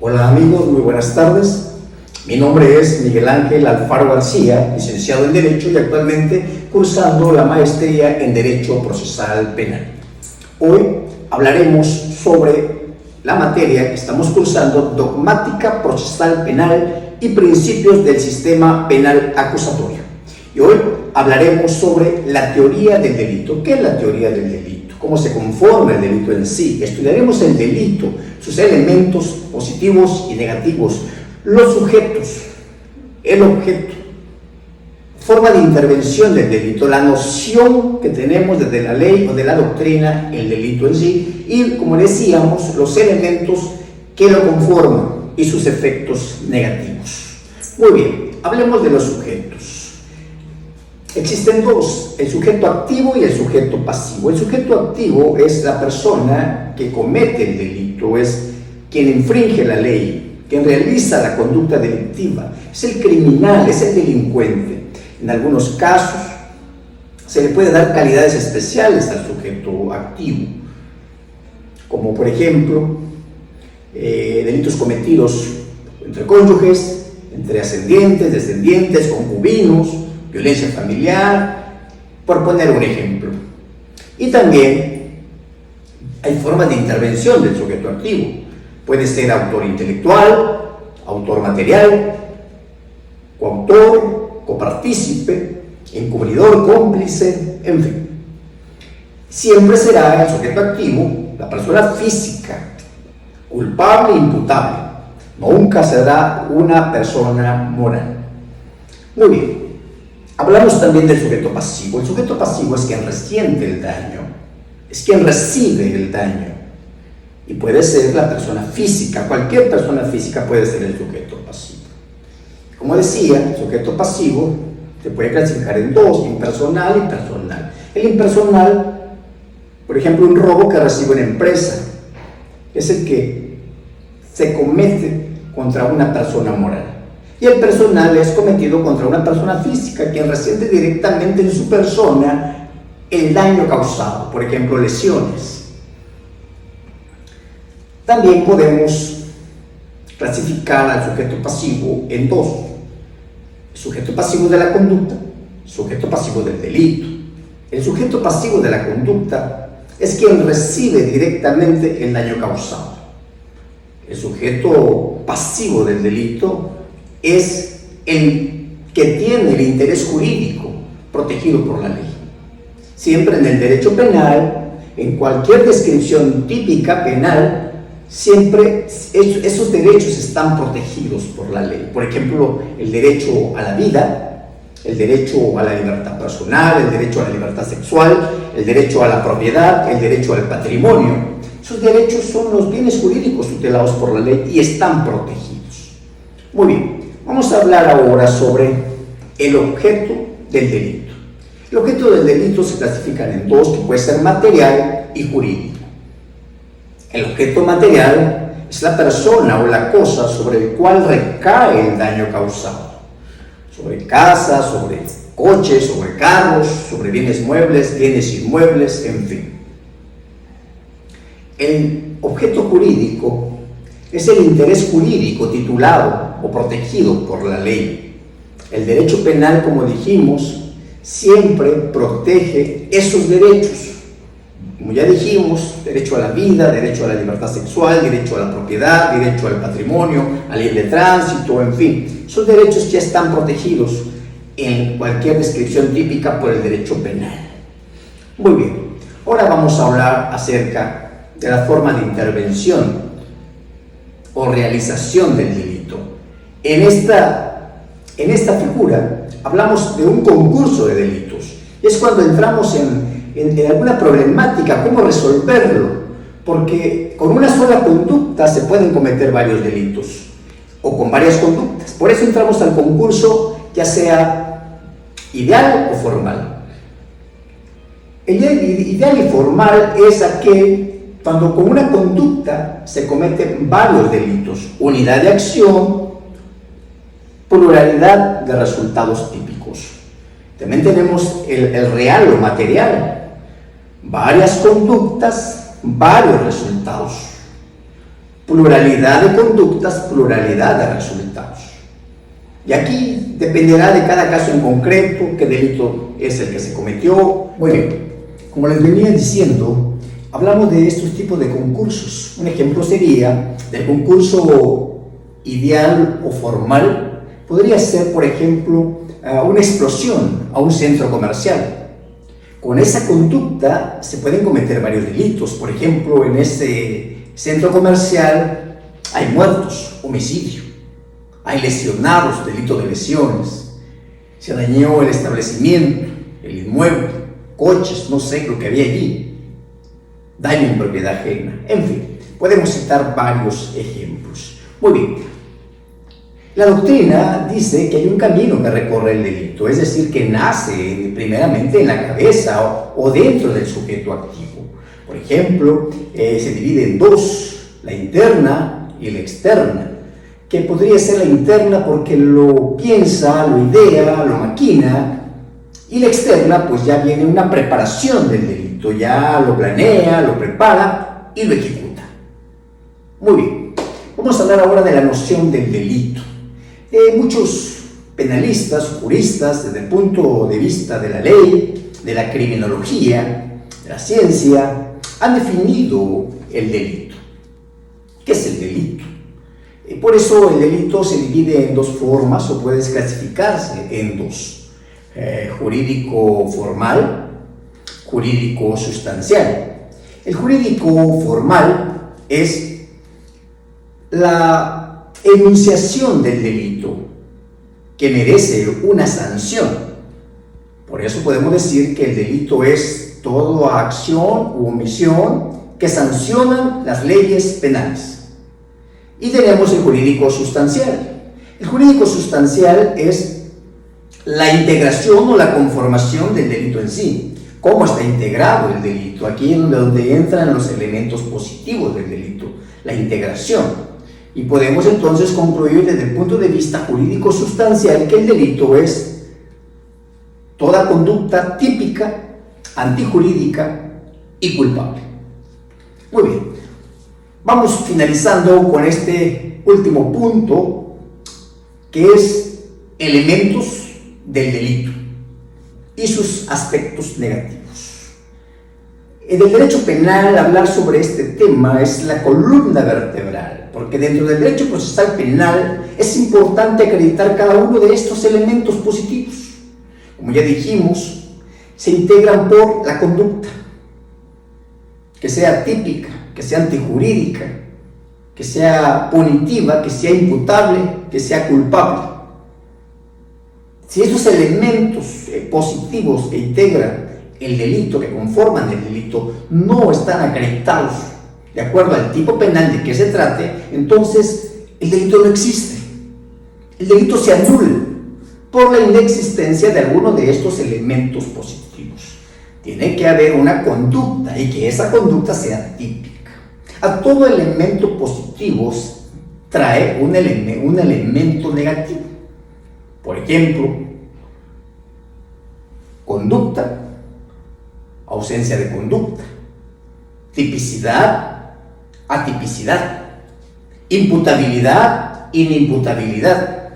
Hola amigos, muy buenas tardes. Mi nombre es Miguel Ángel Alfaro García, licenciado en Derecho y actualmente cursando la maestría en Derecho Procesal Penal. Hoy hablaremos sobre la materia que estamos cursando, Dogmática Procesal Penal y Principios del Sistema Penal Acusatorio. Y hoy hablaremos sobre la teoría del delito. ¿Qué es la teoría del delito? ¿Cómo se conforma el delito en sí? Estudiaremos el delito, sus elementos positivos y negativos, los sujetos, el objeto, forma de intervención del delito, la noción que tenemos desde la ley o de la doctrina, el delito en sí, y como decíamos, los elementos que lo conforman y sus efectos negativos. Muy bien, hablemos de los sujetos. Existen dos, el sujeto activo y el sujeto pasivo. El sujeto activo es la persona que comete el delito, es quien infringe la ley, quien realiza la conducta delictiva, es el criminal, es el delincuente. En algunos casos se le puede dar calidades especiales al sujeto activo, como por ejemplo delitos cometidos entre cónyuges, entre ascendientes, descendientes, concubinos, violencia familiar, por poner un ejemplo. Y también hay formas de intervención del sujeto activo. Puede ser autor intelectual, autor material, coautor, copartícipe, encubridor, cómplice, en fin. Siempre será el sujeto activo, la persona física, culpable e imputable. Nunca será una persona moral. Muy bien. Hablamos también del sujeto pasivo. El sujeto pasivo es quien resiente el daño, es quien recibe el daño. Y puede ser la persona física, cualquier persona física puede ser el sujeto pasivo. Como decía, el sujeto pasivo se puede clasificar en dos, impersonal y personal. El impersonal, por ejemplo, un robo que recibe una empresa, es el que se comete contra una persona moral. Y el personal es cometido contra una persona física, quien resiente directamente en su persona el daño causado, por ejemplo, lesiones. También podemos clasificar al sujeto pasivo en dos: sujeto pasivo de la conducta, sujeto pasivo del delito. El sujeto pasivo de la conducta es quien recibe directamente el daño causado. El sujeto pasivo del delito es el que tiene el interés jurídico protegido por la ley. Siempre en el derecho penal, en cualquier descripción típica penal, siempre esos derechos están protegidos por la ley. Por ejemplo, el derecho a la vida, el derecho a la libertad personal, el derecho a la libertad sexual, el derecho a la propiedad, el derecho al patrimonio. Esos derechos son los bienes jurídicos tutelados por la ley y están protegidos. Muy bien. Vamos a hablar ahora sobre el objeto del delito. El objeto del delito se clasifican en dos, que puede ser material y jurídico. El objeto material es la persona o la cosa sobre el cual recae el daño causado. Sobre casas, sobre coches, sobre carros, sobre bienes muebles, bienes inmuebles, en fin. El objeto jurídico es el interés jurídico titulado o protegido por la ley. El derecho penal, como dijimos, siempre protege esos derechos. Como ya dijimos, derecho a la vida, derecho a la libertad sexual, derecho a la propiedad, derecho al patrimonio, a la libre tránsito, en fin. Esos derechos ya están protegidos en cualquier descripción típica por el derecho penal. Muy bien, ahora vamos a hablar acerca de la forma de intervención o realización del delito. En esta figura hablamos de un concurso de delitos. Es cuando entramos en alguna problemática, cómo resolverlo, porque con una sola conducta se pueden cometer varios delitos, o con varias conductas. Por eso entramos al concurso, ya sea ideal o formal. El ideal y formal es aquel cuando con una conducta se cometen varios delitos: unidad de acción, pluralidad de resultados típicos. También tenemos el real o material: varias conductas, varios resultados. pluralidad de conductas, pluralidad de resultados. Y aquí dependerá de cada caso en concreto qué delito es el que se cometió. Muy bien, como les venía diciendo, hablamos de estos tipos de concursos. Un ejemplo sería del concurso ideal o formal. Podría ser, por ejemplo, una explosión a un centro comercial. Con esa conducta se pueden cometer varios delitos. Por ejemplo, en ese centro comercial hay muertos, homicidio, hay lesionados, delito de lesiones, se dañó el establecimiento, el inmueble, coches, no sé lo que había allí, daño en propiedad ajena, en fin, podemos citar varios ejemplos. Muy bien, la doctrina dice que hay un camino que recorre el delito, es decir, que nace primeramente en la cabeza o dentro del sujeto activo. Por ejemplo, se divide en dos, la interna y la externa, que podría ser la interna porque lo piensa, lo idea, lo maquina, y la externa pues ya viene una preparación del delito, ya lo planea, lo prepara y lo ejecuta. Muy bien, vamos a hablar ahora de la noción del delito. Muchos penalistas, juristas, desde el punto de vista de la ley, de la criminología, de la ciencia, han definido el delito. ¿Qué es el delito? Por eso el delito se divide en dos formas o puede clasificarse en dos: jurídico formal, jurídico sustancial. El jurídico formal es la enunciación del delito que merece una sanción. Por eso podemos decir que el delito es toda acción u omisión que sancionan las leyes penales. Y tenemos el jurídico sustancial. El jurídico sustancial es la integración o la conformación del delito en sí. ¿Cómo está integrado el delito? Aquí es donde entran los elementos positivos del delito, la integración. Y podemos entonces concluir desde el punto de vista jurídico sustancial que el delito es toda conducta típica, antijurídica y culpable. Muy bien. Vamos finalizando con este último punto, que es elementos del delito y sus aspectos negativos. En el derecho penal, hablar sobre este tema es la columna vertebral, porque dentro del derecho procesal penal es importante acreditar cada uno de estos elementos positivos. Como ya dijimos, se integran por la conducta, que sea típica, que sea antijurídica, que sea punitiva, que sea imputable, que sea culpable. Si esos elementos positivos que integran el delito, que conforman el delito, no están acreditados de acuerdo al tipo penal de que se trate, entonces el delito no existe. El delito se anula por la inexistencia de alguno de estos elementos positivos. Tiene que haber una conducta y que esa conducta sea típica. A todo elemento positivo trae un elemento negativo. Por ejemplo, conducta, ausencia de conducta, tipicidad, atipicidad, imputabilidad, inimputabilidad,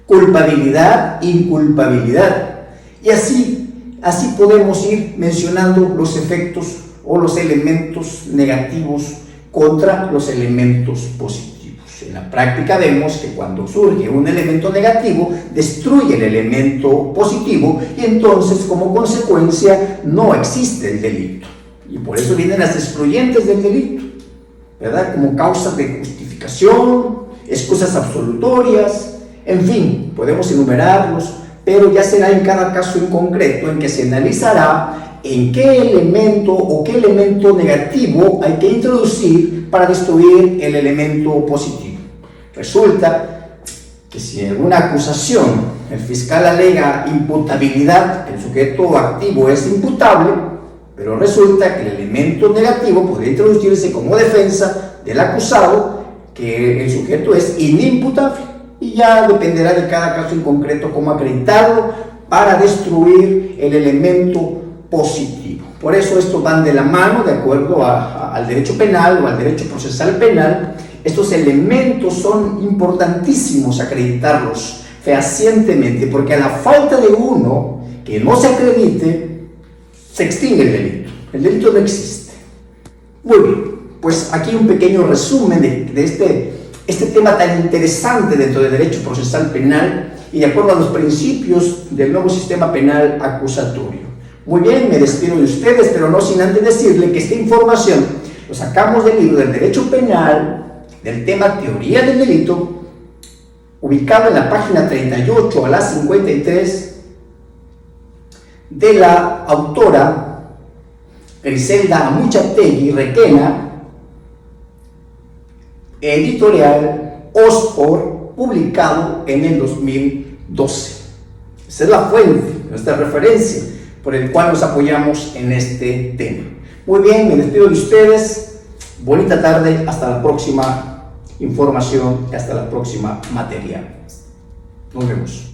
culpabilidad, inculpabilidad. Y así podemos ir mencionando los efectos o los elementos negativos contra los elementos positivos. En la práctica vemos que cuando surge un elemento negativo, destruye el elemento positivo y entonces como consecuencia no existe el delito. Y por eso vienen las excluyentes del delito, ¿verdad? Como causas de justificación, excusas absolutorias, en fin, podemos enumerarlos, pero ya será en cada caso en concreto en que se analizará en qué elemento o qué elemento negativo hay que introducir para destruir el elemento positivo. Resulta que si en alguna acusación el fiscal alega imputabilidad, que el sujeto activo es imputable, pero resulta que el elemento negativo podría introducirse como defensa del acusado, que el sujeto es inimputable, y ya dependerá de cada caso en concreto cómo acreditarlo para destruir el elemento positivo. Por eso estos van de la mano de acuerdo al derecho penal o al derecho procesal penal, estos elementos son importantísimos acreditarlos fehacientemente, porque a la falta de uno que no se acredite, se extingue el delito. El delito no existe. Muy bien, pues aquí un pequeño resumen de este tema tan interesante dentro del derecho procesal penal y de acuerdo a los principios del nuevo sistema penal acusatorio. Muy bien, me despido de ustedes, pero no sin antes decirle que esta información lo sacamos del libro del Derecho Penal, del tema Teoría del Delito, ubicado en la página 38 a la 53, de la autora Griselda Amuchategui Requena, editorial Ospor, publicado en el 2012. Esa es la fuente, nuestra referencia, por el cual nos apoyamos en este tema. Muy bien, me despido de ustedes. Bonita tarde, hasta la próxima información, hasta la próxima materia. Nos vemos.